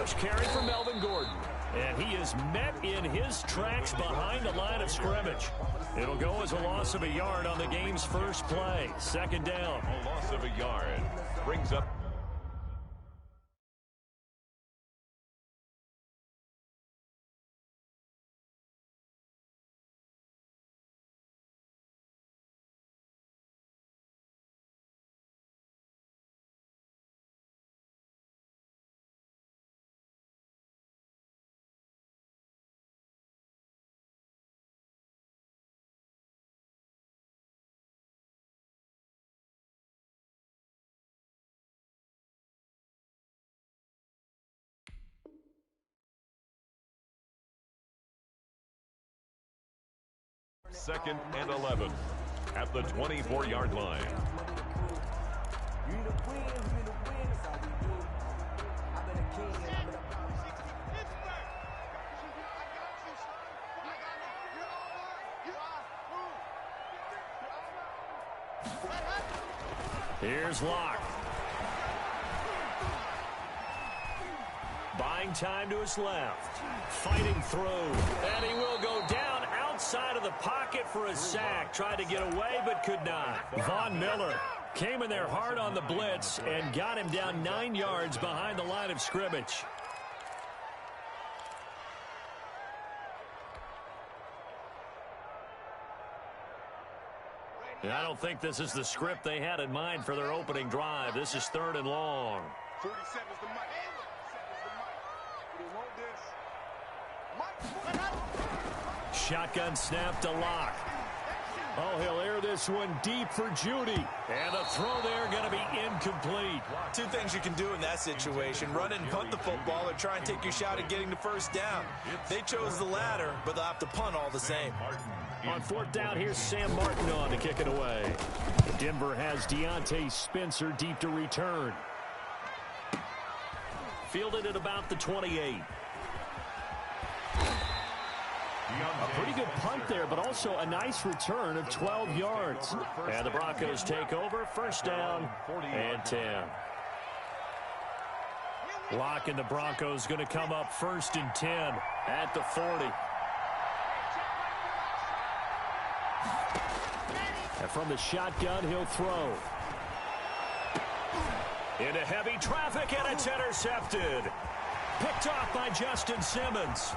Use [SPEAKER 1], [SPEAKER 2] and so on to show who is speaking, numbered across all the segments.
[SPEAKER 1] push carry for Melvin Gordon. And he is met in his tracks behind the line of scrimmage. It'll go as a loss of a yard on the game's first play. Second down.
[SPEAKER 2] A loss of a yard brings up. Second and 11 at the 24-yard line.
[SPEAKER 1] Here's Locke. Buying time to his left. Fighting through. And he will go down outside of the pocket for a sack. Tried to get away but could not. Von Miller came in there hard on the blitz and got him down 9 yards behind the line of scrimmage. I don't think this is the script they had in mind for their opening drive. This is 3rd and long.
[SPEAKER 3] 47 is the mic.
[SPEAKER 1] Shotgun snap to Locke. Oh, he'll air this one deep for Judy. And the throw there going to be incomplete.
[SPEAKER 4] Two things you can do in that situation. Run and punt the football or try and take your shot at getting the first down. They chose the latter, but they'll have to punt all the same.
[SPEAKER 1] On 4th down, here's Sam Martin on to kick it away. Denver has Deontay Spencer deep to return. Fielded at about the 28. A pretty good punt there, but also a nice return of 12 yards. And the Broncos take over. 1st down and 10. Locke and the Broncos going to come up 1st and 10 at the 40. And from the shotgun, he'll throw. Into heavy traffic, and it's intercepted. Picked off by Justin Simmons.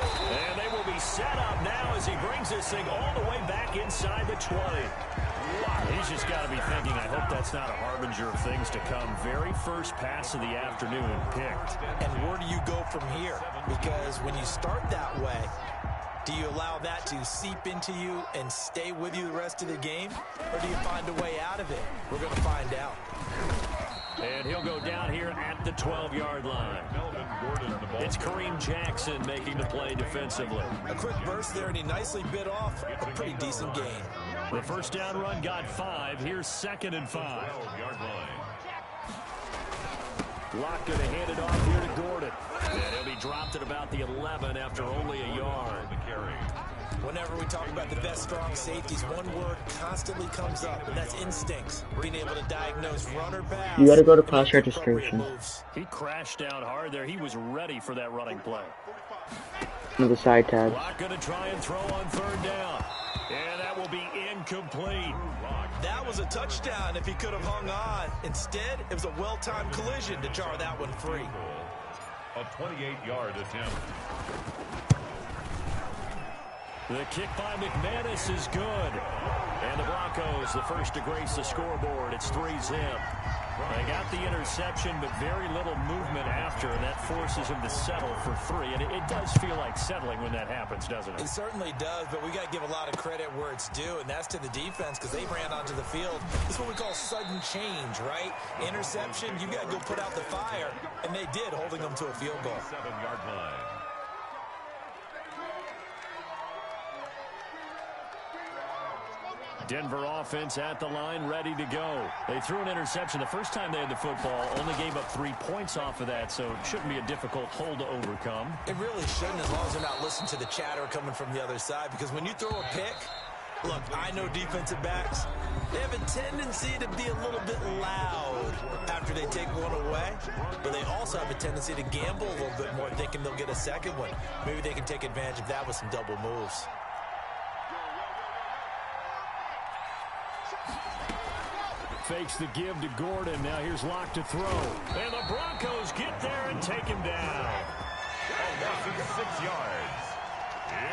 [SPEAKER 1] And they will be set up now as he brings this thing all the way back inside the 20. He's just got to be thinking, I hope that's not a harbinger of things to come. Very first pass of the afternoon picked.
[SPEAKER 4] And where do you go from here? Because when you start that way, do you allow that to seep into you and stay with you the rest of the game? Or do you find a way out of it? We're going to find out.
[SPEAKER 1] And he'll go down here at the 12-yard line. It's Kareem Jackson making the play defensively.
[SPEAKER 4] A quick burst there, and he nicely bit off a pretty decent gain.
[SPEAKER 1] The 1st down run got 5. Here's 2nd and 5. Locke going to hand it off here to Gordon. And he'll be dropped at about the 11 after only a yard.
[SPEAKER 4] Whenever we talk about the best strong safeties, one word constantly comes up, and that's instincts. Being able to diagnose run or pass.
[SPEAKER 5] You gotta go to class registration.
[SPEAKER 1] He crashed down hard there. He was ready for that running play.
[SPEAKER 5] One of the side tabs.
[SPEAKER 1] Locke going to try and throw on 3rd down. And that will be incomplete.
[SPEAKER 4] That was a touchdown if he could have hung on. Instead, it was a well-timed collision to jar that one free.
[SPEAKER 2] A 28-yard attempt.
[SPEAKER 1] The kick by McManus is good. And the Broncos, the first to grace the scoreboard. It's 3-zip. They got the interception, but very little movement after, and that forces him to settle for 3. And it does feel like settling when that happens, doesn't it?
[SPEAKER 4] It certainly does, but we got to give a lot of credit where it's due, and that's to the defense because they ran onto the field. This is what we call sudden change, right? Interception, you got to go put out the fire, and they did, holding them to a field goal.
[SPEAKER 2] 7-yard line.
[SPEAKER 1] Denver offense at the line, ready to go. They threw an interception the first time they had the football, only gave up 3 points off of that, so it shouldn't be a difficult hole to overcome.
[SPEAKER 4] It really shouldn't, as long as they're not listening to the chatter coming from the other side, because when you throw a pick, Look, I know defensive backs, they have a tendency to be a little bit loud after they take one away, but they also have a tendency to gamble a little bit more, thinking they'll get a second one. Maybe they can take advantage of that with some double moves.
[SPEAKER 1] Fakes the give to Gordon. Now here's Locke to throw. And the Broncos get there and take him down.
[SPEAKER 2] Loss of 6 yards.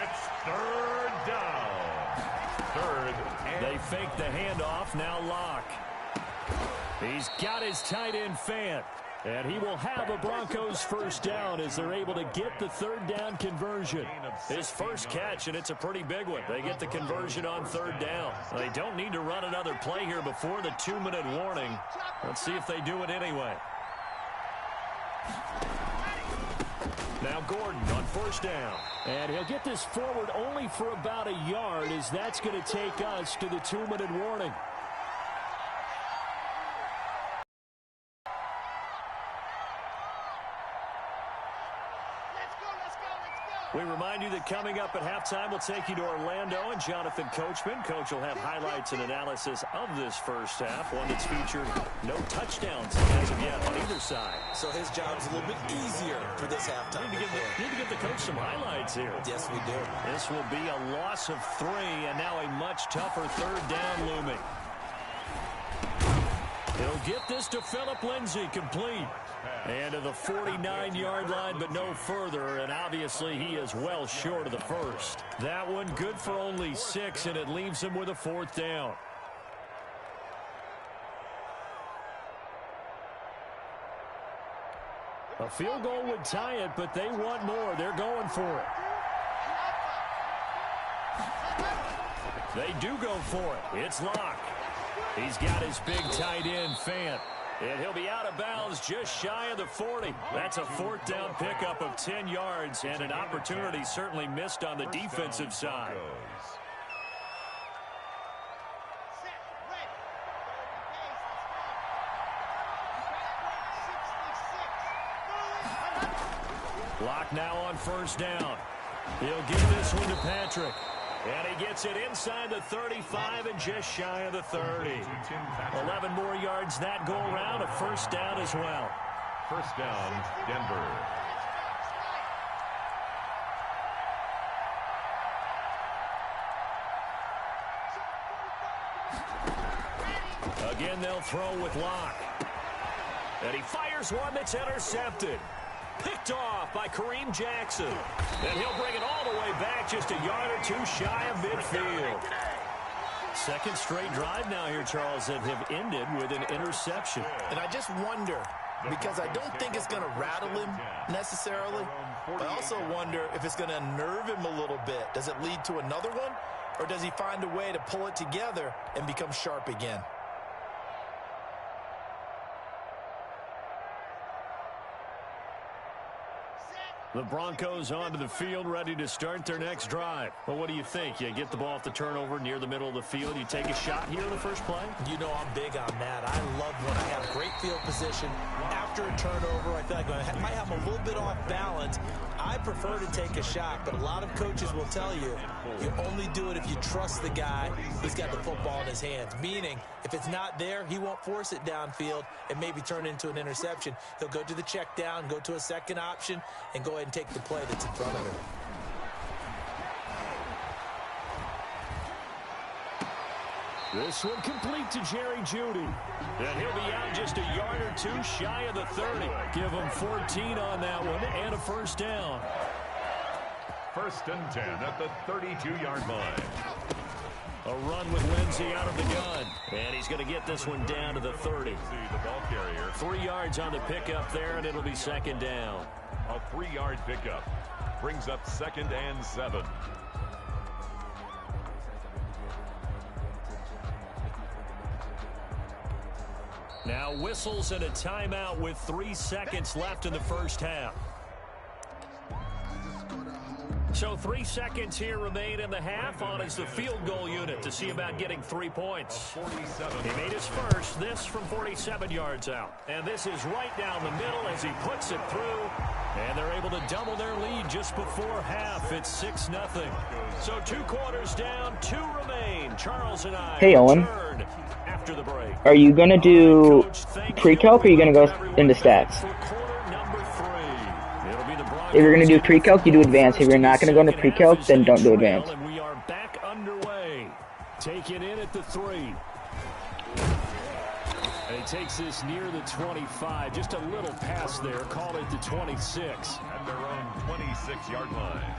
[SPEAKER 2] It's third down. Third.
[SPEAKER 1] They fake the handoff. Now Locke. He's got his tight end Fant. And he will have a Broncos first down as they're able to get the third down conversion. His first catch, and it's a pretty big one. They get the conversion on third down. They don't need to run another play here before the 2-minute warning. Let's see if they do it anyway. Now Gordon on first down. And he'll get this forward only for about a yard, as that's going to take us to the 2-minute warning. We remind you that coming up at halftime, we'll take you to Orlando and Jonathan Coachman. Coach will have highlights and analysis of this first half, one that's featured no touchdowns as of yet on either side.
[SPEAKER 4] So his job's a little bit easier for this halftime.
[SPEAKER 1] Need to give the coach some highlights here.
[SPEAKER 4] Yes, we do.
[SPEAKER 1] This will be a loss of 3, and now a much tougher third down looming. He'll get this to Phillip Lindsay, complete. And to the 49-yard line, but no further, and obviously he is well short of the first. That one good for only 6, and it leaves him with a fourth down. A field goal would tie it, but they want more. They're going for it. They do go for it. It's Locke. He's got his big tight end, Fant. And he'll be out of bounds just shy of the 40. That's a fourth down pickup of 10 yards, and an opportunity certainly missed on the defensive side. Locke now on first down. He'll give this one to Patrick. And he gets it inside the 35 and just shy of the 30. 11 more yards that go around, a first down as well.
[SPEAKER 2] First down, Denver.
[SPEAKER 1] Again, they'll throw with Locke. And he fires one that's intercepted. Picked off by Kareem Jackson. And he'll bring it all the way back just a yard or two shy of midfield. Second straight drive now here, Charles, that have ended with an interception.
[SPEAKER 4] And I just wonder, because I don't think it's going to rattle him necessarily, but I also wonder if it's going to unnerve him a little bit. Does it lead to another one, or does he find a way to pull it together and become sharp again?
[SPEAKER 1] The Broncos onto the field, ready to start their next drive. Well, what do you think? You get the ball off the turnover near the middle of the field. You take a shot here in the first play?
[SPEAKER 4] You know I'm big on that. I love when I have great field position. After a turnover, I feel like I might have a little bit off balance. I prefer to take a shot, but a lot of coaches will tell you, you only do it if you trust the guy who's got the football in his hands. Meaning, if it's not there, he won't force it downfield and maybe turn it into an interception. He'll go to the check down, go to a second option, and go ahead and take the play that's in front of him.
[SPEAKER 1] This one complete to Jerry Jeudy. And he'll be out just a yard or two shy of the 30. Give him 14 on that one and a first down.
[SPEAKER 2] First and 10 at the 32-yard line.
[SPEAKER 1] A run with Lindsay out of the gun. And he's going to get this one down to the 30.
[SPEAKER 2] The ball carrier.
[SPEAKER 1] 3 yards on the pickup there, and it'll be second down.
[SPEAKER 2] A 3-yard pickup brings up second and 7.
[SPEAKER 1] Now whistles and a timeout with 3 seconds left in the first half. So 3 seconds here remain in the half on as the field goal unit to see about getting 3 points. He made his first, this from 47 yards out. And this is right down the middle as he puts it through. And they're able to double their lead just before half. It's 6-0. So 2 quarters down, 2 remain. Charles and I
[SPEAKER 5] Hey, Owen.
[SPEAKER 1] return after the break.
[SPEAKER 5] Are you gonna do pre-calc or are you gonna go into stats?
[SPEAKER 1] For quarter number 3. It'll be the Broncos.
[SPEAKER 5] If you're gonna do pre-calc, you do advanced. If you're not gonna go into pre-calc, then don't do advanced.
[SPEAKER 1] And we are back underway. Take it in at the 3. And he takes this near the 25. Just a little pass there. Called it the 26.
[SPEAKER 2] At their own 26-yard line.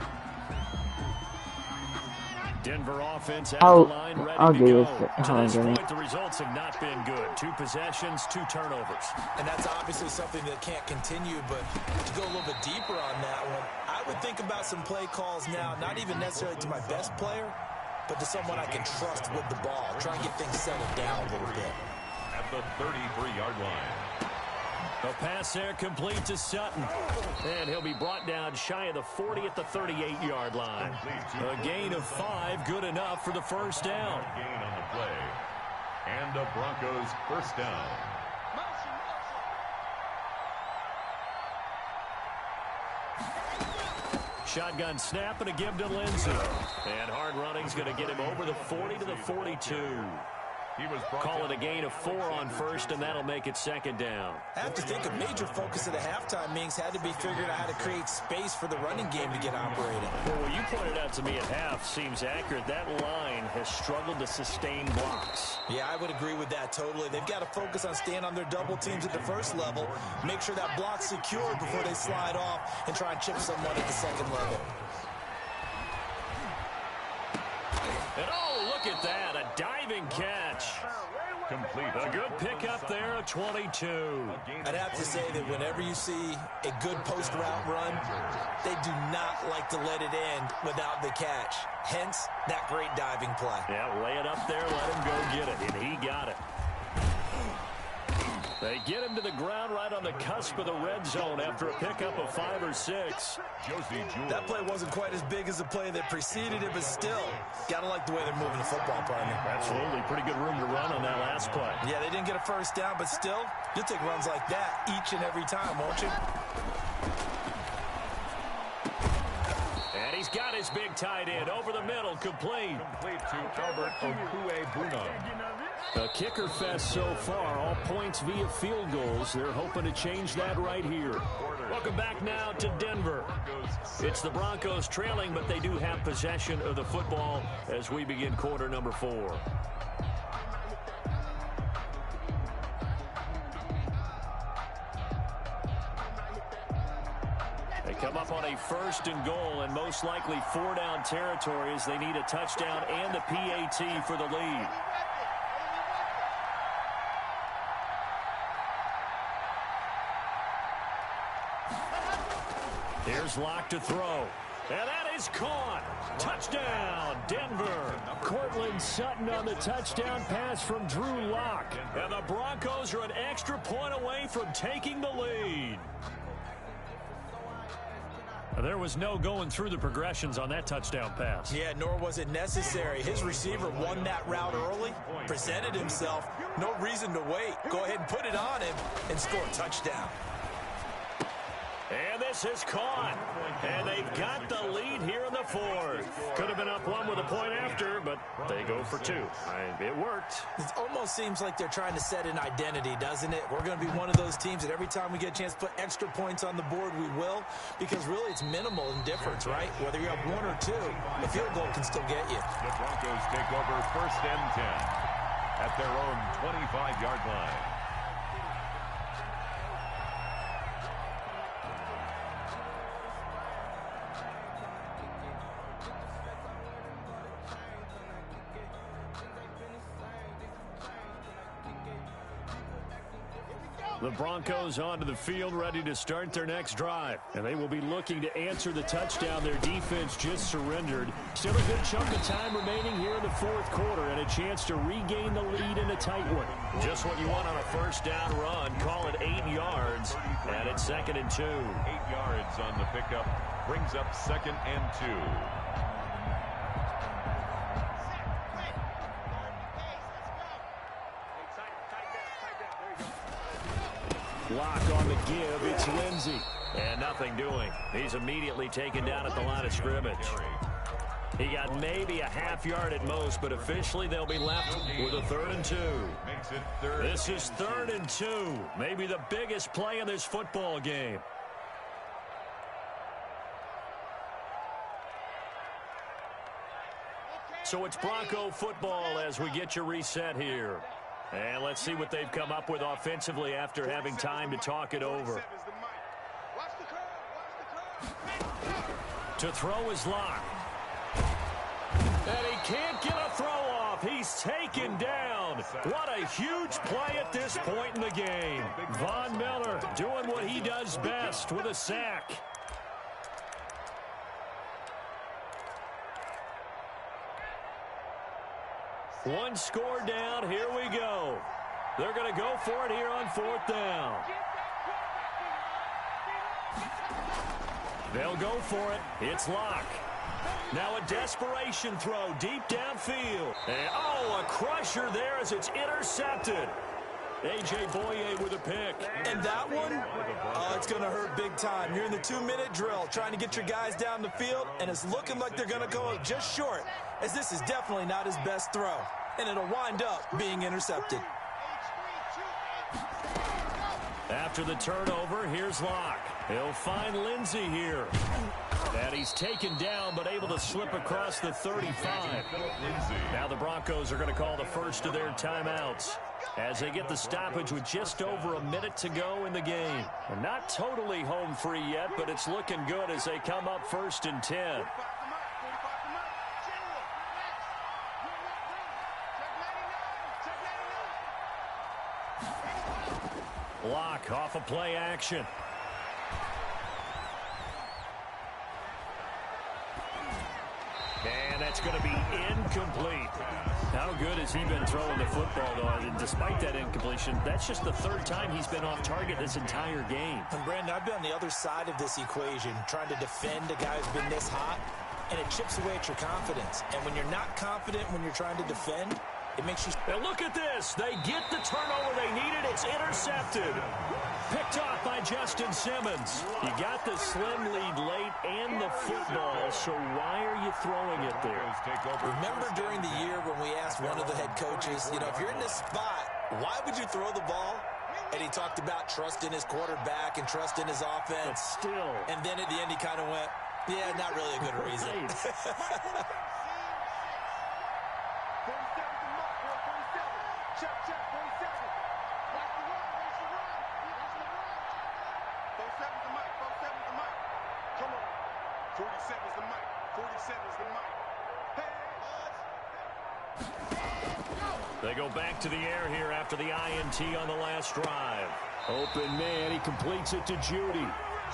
[SPEAKER 1] Denver offense at the line, ready
[SPEAKER 5] I'll
[SPEAKER 1] to
[SPEAKER 5] do
[SPEAKER 1] go.
[SPEAKER 5] this.
[SPEAKER 1] To this point, the results have not been good. 2 possessions, 2 turnovers.
[SPEAKER 4] And that's obviously something that can't continue, but to go a little bit deeper on that one, I would think about some play calls now, not even necessarily to my best player, but to someone I can trust with the ball. Try and get things settled down a little bit.
[SPEAKER 2] At the 33-yard line.
[SPEAKER 1] A pass there complete to Sutton. And he'll be brought down shy of the 40 at the 38-yard line. A gain of 5, good enough for the first down.
[SPEAKER 2] Gain on the play. And the Broncos first down.
[SPEAKER 1] Shotgun snap and a give to Lindsey. And hard running's going to get him over the 40 to the 42. Call it a gain of 4 on first, and that'll make it second down.
[SPEAKER 4] I have to think a major focus of the halftime meetings had to be figuring out how to create space for the running game to get operating.
[SPEAKER 1] Well, what you pointed out to me at half seems accurate. That line has struggled to sustain blocks.
[SPEAKER 4] Yeah, I would agree with that totally. They've got to focus on staying on their double teams at the first level, make sure that block's secure before they slide off and try and chip someone at the second level.
[SPEAKER 1] And oh, look at that, a diving catch.
[SPEAKER 2] Complete.
[SPEAKER 1] A good pickup there, a 22.
[SPEAKER 4] I'd have to say that whenever you see a good post route run, they do not like to let it end without the catch. Hence, that great diving play.
[SPEAKER 1] Yeah, lay it up there, let him go get it, and he got it. They get him to the ground right on the cusp of the red zone after a pickup of 5 or 6.
[SPEAKER 4] That play wasn't quite as big as the play that preceded it, but still, gotta like the way they're moving the football, partner.
[SPEAKER 1] Absolutely, pretty good room to run on that last play.
[SPEAKER 4] Yeah, they didn't get a first down, but still, you'll take runs like that each and every time, won't you?
[SPEAKER 1] And he's got his big tight end over the middle, complete.
[SPEAKER 2] Complete to Albert Okwuegbunam.
[SPEAKER 1] A kicker fest so far, all points via field goals. They're hoping to change that right here. Welcome back now to Denver. It's the Broncos trailing, but they do have possession of the football as we begin quarter number 4. They come up on a 1st and goal and most likely 4-down territory as they need a touchdown and the PAT for the lead. Here's Locke to throw. And that is caught. Touchdown, Denver. Cortland Sutton on the touchdown pass from Drew Locke. And the Broncos are an extra point away from taking the lead. There was no going through the progressions on that touchdown pass.
[SPEAKER 4] Yeah, nor was it necessary. His receiver won that route early, presented himself. No reason to wait. Go ahead and put it on him and score a touchdown.
[SPEAKER 1] And this is caught. And they've got the lead here in the 4th. Could have been up 1 with a point after, but they go for 2. It worked.
[SPEAKER 4] It almost seems like they're trying to set an identity, doesn't it? We're going to be one of those teams that every time we get a chance to put extra points on the board, we will. Because really it's minimal in difference, right? Whether you're up 1 or 2, a field goal can still get you.
[SPEAKER 2] The Broncos take over 1st and 10 at their own 25-yard line.
[SPEAKER 1] The Broncos onto the field, ready to start their next drive. And they will be looking to answer the touchdown their defense just surrendered. Still a good chunk of time remaining here in the 4th quarter and a chance to regain the lead in a tight one. Just what you want on a 1st down run. Call it 8 yards. And it's 2nd and 2.
[SPEAKER 2] 8 yards on the pickup. Brings up 2nd and 2.
[SPEAKER 1] Lock on the give. It's Lindsey. And nothing doing. He's immediately taken down at the line of scrimmage. He got maybe a half yard at most, but officially they'll be left with a 3rd and 2. This is 3rd and 2. Maybe the biggest play in this football game. So it's Bronco football as we get you reset here. And let's see what they've come up with offensively after having time to talk it over. To throw is Locke. And he can't get a throw off. He's taken down. What a huge play at this point in the game. Von Miller doing what he does best with a sack. One score down. Here we go. They're going to go for it here on 4th down. They'll go for it. It's Locke. Now a desperation throw deep downfield. And, a crusher there as it's intercepted. A.J. Boye with a pick.
[SPEAKER 4] And that one, it's going to hurt big time. You're in the 2-minute drill trying to get your guys down the field, and it's looking like they're going to go just short, as this is definitely not his best throw. And it'll wind up being intercepted.
[SPEAKER 1] After the turnover, here's Locke. He'll find Lindsey here. And he's taken down, but able to slip across the 35. Now the Broncos are going to call the first of their timeouts as they get the stoppage with just over a minute to go in the game. And not totally home free yet, but it's looking good as they come up 1st and 10. Locke off of play action. And that's going to be incomplete. How good has he been throwing the football, though? And despite that incompletion, that's just the 3rd time he's been off target this entire game.
[SPEAKER 4] And Brandon, I've been on the other side of this equation, trying to defend a guy who's been this hot, and it chips away at your confidence. And when you're not confident when you're trying to defend, it makes you...
[SPEAKER 1] And look at this. They get the turnover they needed. It's intercepted. Picked off by Justin Simmons. You got the slim lead late and the football, so why are you throwing it there?
[SPEAKER 4] Remember during the year when we asked one of the head coaches, if you're in this spot, why would you throw the ball? And he talked about trust in his quarterback and trust in his offense.
[SPEAKER 1] But still.
[SPEAKER 4] And then at the end he kind of went, yeah, not really a good reason.
[SPEAKER 1] They go back to the air here after the INT on the last drive. Open man, he completes it to Judy.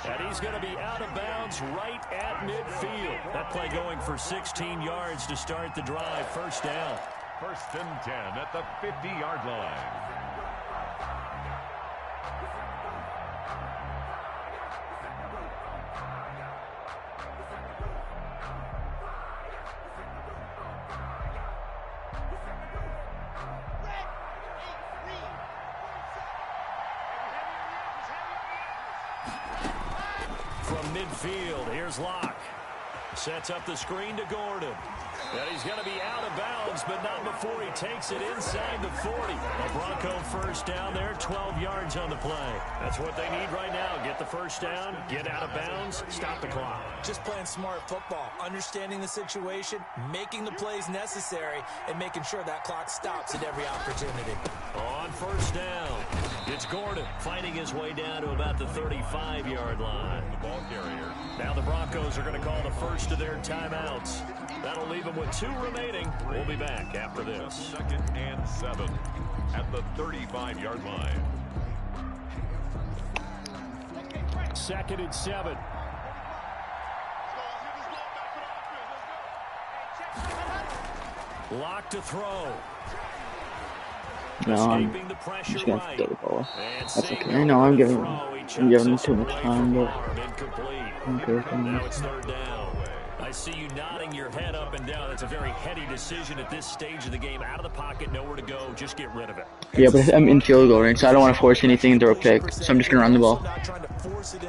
[SPEAKER 1] And he's going to be out of bounds right at midfield. That play going for 16 yards to start the drive. 1st down.
[SPEAKER 2] 1st and 10 at the 50-yard line.
[SPEAKER 1] From midfield, here's Locke. Sets up the screen to Gordon. And he's going to be out of bounds, but not before he takes it inside the 40. A Bronco 1st down there, 12 yards on the play. That's what they need right now. Get the 1st down, get out of bounds, stop the clock.
[SPEAKER 4] Just playing smart football, understanding the situation, making the plays necessary, and making sure that clock stops at every opportunity.
[SPEAKER 1] On 1st down, it's Gordon fighting his way down to about the 35-yard line.
[SPEAKER 2] The ball carrier.
[SPEAKER 1] Now the Broncos are going to call the first of their timeouts. That'll leave them with 2 remaining. We'll be back after this.
[SPEAKER 2] 2nd and 7 at the 35-yard line.
[SPEAKER 1] 2nd and 7. Locke to throw.
[SPEAKER 5] No, I'm
[SPEAKER 1] Escaping the pressure
[SPEAKER 5] just gonna
[SPEAKER 1] right.
[SPEAKER 5] throw the ball.
[SPEAKER 1] And
[SPEAKER 5] That's
[SPEAKER 1] seeing
[SPEAKER 5] okay. I know I'm giving
[SPEAKER 1] him
[SPEAKER 5] him too much time, but
[SPEAKER 1] incomplete.
[SPEAKER 5] I'm good for
[SPEAKER 1] Now
[SPEAKER 5] me.
[SPEAKER 1] it's 3rd down. I see you nodding your head up and down. That's a very heady decision at this stage of the game. Out of the pocket, nowhere to go. Just get rid of it.
[SPEAKER 5] Yeah, but I'm in field goal range, so I don't want to force anything and throw a pick. So I'm just gonna run the ball.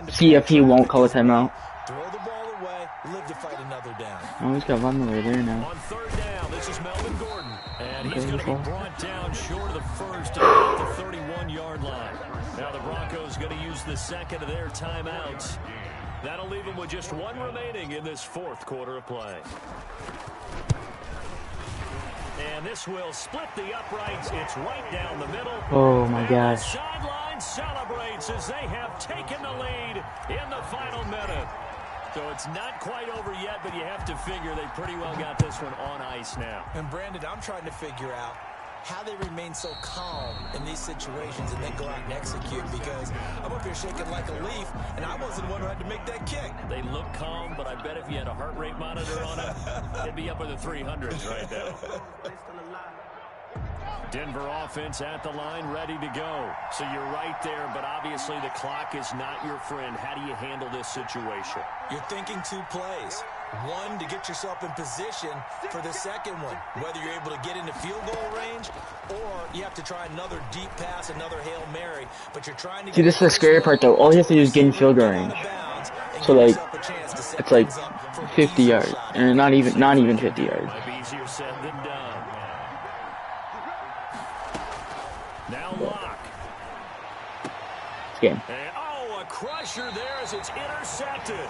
[SPEAKER 5] See if he won't call a timeout.
[SPEAKER 4] Throw the ball away, live to fight another down.
[SPEAKER 5] Oh, he's got Von Miller there now.
[SPEAKER 1] On third down, this is Melvin Gordon. And he's
[SPEAKER 5] Okay,
[SPEAKER 1] going to be
[SPEAKER 5] ball.
[SPEAKER 1] brought down short of the first at about the 31-yard line. Now the Broncos going to use the second of their timeouts. That'll leave them with just one remaining in this fourth quarter of play. And this will split the uprights. It's right down the middle.
[SPEAKER 5] Oh my
[SPEAKER 1] And
[SPEAKER 5] gosh.
[SPEAKER 1] the sideline celebrates as they have taken the lead in the final minute. So it's not quite over yet, but you have to figure they pretty well got this one on ice now.
[SPEAKER 4] And Brandon, I'm trying to figure out how they remain so calm in these situations and then go out and execute, because I'm up here shaking like a leaf, and I wasn't the one who had to make that kick.
[SPEAKER 1] They look calm, but I bet if you had a heart rate monitor on it, it'd be up in the 300s right now. Denver offense at the line, ready to go. So you're right there, but obviously the clock is not your friend. How do you handle this situation?
[SPEAKER 4] You're thinking two plays. One, to get yourself in position for the second one, whether you're able to get into field goal range or you have to try another deep pass, another Hail Mary. But you're trying to
[SPEAKER 5] See, this is the scary part though. All you have to do is get in field goal range. So like, it's like 50 yards, and not even 50 yards.
[SPEAKER 1] Might be easier said than done. Now Locke.
[SPEAKER 5] This game.
[SPEAKER 1] And, oh, a crusher there as it's intercepted.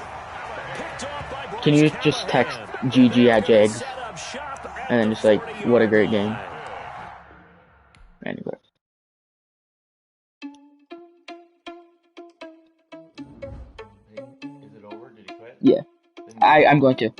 [SPEAKER 1] Picked off by Bryce
[SPEAKER 5] Can you just text
[SPEAKER 1] Callahan.
[SPEAKER 5] GG at Jags?
[SPEAKER 1] Set up shop at
[SPEAKER 5] And then
[SPEAKER 1] the
[SPEAKER 5] just like, what a great
[SPEAKER 1] 40-yard
[SPEAKER 5] game.
[SPEAKER 1] line.
[SPEAKER 5] Anyway.
[SPEAKER 3] Is it over? Did he quit?
[SPEAKER 5] Yeah. I'm going to.